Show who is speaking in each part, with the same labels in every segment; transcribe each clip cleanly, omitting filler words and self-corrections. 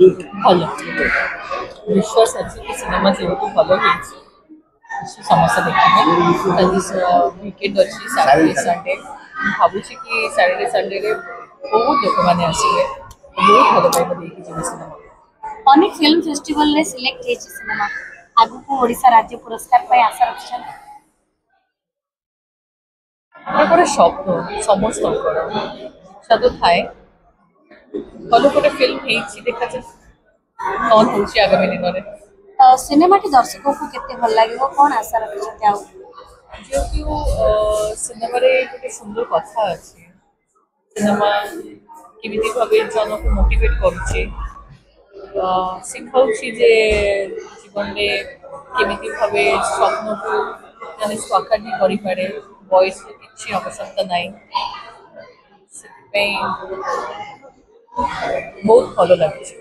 Speaker 1: ଭଲ ବିଶ୍ୱାସ ଅଛି କି ସିନେମା ଯେହେତୁ ଭଲ ହେଇଛି ସମସ୍ତେ ଦେଖିବେ ଆଜି ୱିକେଣ୍ଡ ଅଛି ସାଟର୍ଡେ ସଣ୍ଡେ ମୁଁ ଭାବୁଛି କି ସାଟର୍ଡେ ସଣ୍ଡେରେ ବହୁତ ଲୋକମାନେ ଆସିବେ ବହୁତ ଭଲ ପାଇବା ଦେଇକି ଯିବେ ସିନେମା
Speaker 2: ଅନେକ ଫିଲ୍ମ ଫେଷ୍ଟିଭାଲରେ ସିଲେକ୍ଟ ହେଇଛି ସିନେମା। ଆଗକୁ ଓଡ଼ିଶା ରାଜ୍ୟ ପୁରସ୍କାର ପାଇଁ ଆଶା ରଖିଛନ୍ତି।
Speaker 1: ଏଇଟା ଗୋଟେ ସ୍ୱପ୍ନ ସମସ୍ତଙ୍କର ଇଚ୍ଛା ତ ଥାଏ ଭଲ ଗୋଟେ ଫିଲ୍ମ ହେଇଛି ଦେଖାଯାଉ କ'ଣ ହେଉଛି ଆଗାମୀ ଦିନରେ
Speaker 2: ସିନେମାଟି ଦର୍ଶକଙ୍କୁ କେତେ ଭଲ ଲାଗିବ କଣ ଆଶା ରଖିଛନ୍ତି ଆଉ?
Speaker 1: ଯେହେତୁ ସିନେମାରେ ଗୋଟେ ସୁନ୍ଦର କଥା ଅଛି ସିନେମା କେମିତି ଭାବେ ଜଣକୁ ମୋଟିଭେଟ୍ କରୁଛି ଶିଖାଉଛି ଯେ ଜୀବନରେ କେମିତି ଭାବେ ସ୍ୱପ୍ନକୁ ମାନେ ସାକାର ବି କରିପାରେ ବୟସର କିଛି ଆବଶ୍ୟକତା ନାହିଁ ସେଥିପାଇଁ ବହୁତ ଭଲ ଲାଗୁଛି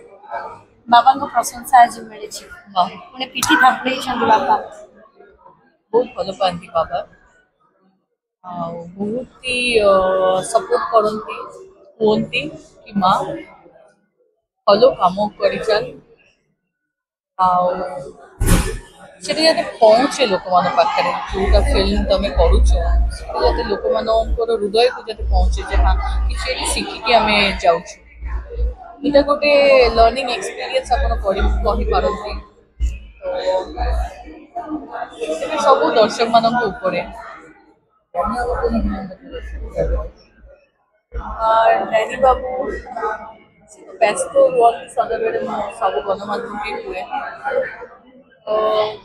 Speaker 2: ବାବାଙ୍କ ପ୍ରଶଂସା ଆଜି ମିଳିଛି।
Speaker 1: ହଁ
Speaker 2: ପୁଣି ପିଠି ଥାପୁଡ଼େଇଛନ୍ତି ବାପା।
Speaker 1: ବହୁତ ଭଲ ପାଆନ୍ତି ବାବା ଆଉ ବହୁତ ହି ସପୋର୍ଟ କରନ୍ତି କୁହନ୍ତି କି ମା ଭଲ କାମ କରିଚାଲ ଆଉ ସେଟା ଯାতে ପହଞ୍ଚେ ଲୋକମାନଙ୍କ ପାଖରେ ଯୋଉଟା ଫିଲ୍ମ ତମେ କରୁଛ ସେଟା ଯାতে ଲୋକମାନଙ୍କର ହୃଦୟକୁ ଯାতে ପହଞ୍ଚେ ଯେ ହଁ କିଛି ଏଠି ଶିଖିକି ଆମେ ଯାଉଛୁ ଏଇଟା ଗୋଟେ ଲର୍ଣ୍ଣିଂ ଏକ୍ସପିରିଏନ୍ସ ଆପଣ କହିପାରନ୍ତି ଏବେ ସବୁ ଦର୍ଶକ ମାନଙ୍କ ଉପରେ ଡ୍ୟାଡି ବାବୁ ସେ ତ ବ୍ୟସ୍ତ ରୁହନ୍ତି ସଦାବେଳେ ମୁଁ ସବୁ ଗଣମାଧ୍ୟମ ବି ହୁଏ ତ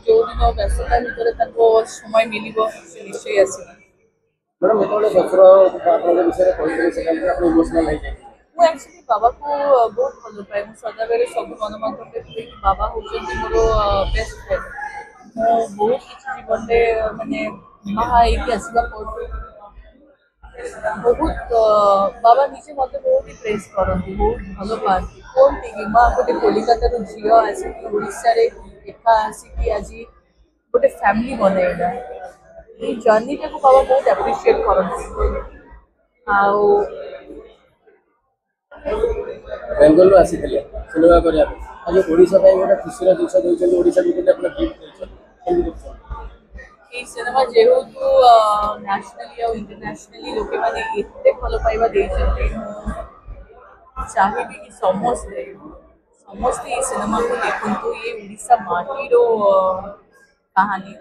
Speaker 1: ଯୋଉଦିନ ବ୍ୟସ୍ତତା ଭିତରେ ତାଙ୍କୁ ସମୟ ମିଳିବ ସେ ନିଶ୍ଚୟ ଆସିବେ
Speaker 3: ମ୍ୟାଡ଼ାମ୍ ଯେତେବେଳେ ଦଶର ଆପଣଙ୍କ ବିଷୟରେ କହିଥିଲେ ସେଟା ଆପଣ ଇମୋସନାଲ୍ ହେଇଯାଇଥିଲେ।
Speaker 1: ମୁଁ ଆକ୍ଚୁଆଲି ବାବାକୁ ବହୁତ ଭଲ ପାଏ ମୁଁ ସଦାବେଳେ ସବୁ ଗଣମାଧ୍ୟମରେ କୁହେ କି ବାବା ହେଉଛନ୍ତି ମୋର ବେଷ୍ଟ ଫ୍ରେଣ୍ଡ ମୁଁ ବହୁତ କିଛି ଜୀବନରେ ମାନେ ବାହା ହେଇକି ଆସିବା ପରଠୁ ବହୁତ ବାବା ନିଜେ ମୋତେ ବହୁତ ହି ପ୍ରେସ୍ କରନ୍ତି ବହୁତ ଭଲ ପାଆନ୍ତି କୁହନ୍ତି କି ମା ଗୋଟେ କଲିକତାର ଝିଅ ଆସିକି ଓଡ଼ିଶାରେ ଏକା ଆସିକି ଆଜି ଗୋଟେ ଫ୍ୟାମିଲି ବନେଇଲା ଏଇ ଜର୍ଣ୍ଣିଟାକୁ ବାବା ବହୁତ ଆପ୍ରିସିଏଟ୍ କରନ୍ତି ଆଉ
Speaker 3: ବେଙ୍ଗଲରୁ ଆସିଥିଲେ ସିନେମା କରିବା ପାଇଁ ଆଜି ଓଡ଼ିଶା ପାଇଁ ଗୋଟେ ଖୁସିର ଜିନିଷ ଦେଇଛନ୍ତି ଓଡ଼ିଶାକୁ କେମିତି ଆପଣ ଗିଫ୍ଟ ଦେଇଛନ୍ତି କେମିତି ଦେଖୁଛନ୍ତି?
Speaker 1: এই ସିନେମା ଯେହେତୁ ନ୍ୟାସନାଲି ଆଉ ଇଣ୍ଟରନ୍ୟାସନାଲି ଲୋକମାନେ ଏତେ ଭଲ ପାଇବା ଦେଇଛନ୍ତି ମୁଁ ଚାହିଁବି କି ସମସ୍ତେ ସମସ୍ତେ ଏଇ ସିନେମାକୁ ଦେଖନ୍ତୁ ଇଏ ଓଡ଼ିଶା ମାଟିର କାହାଣୀ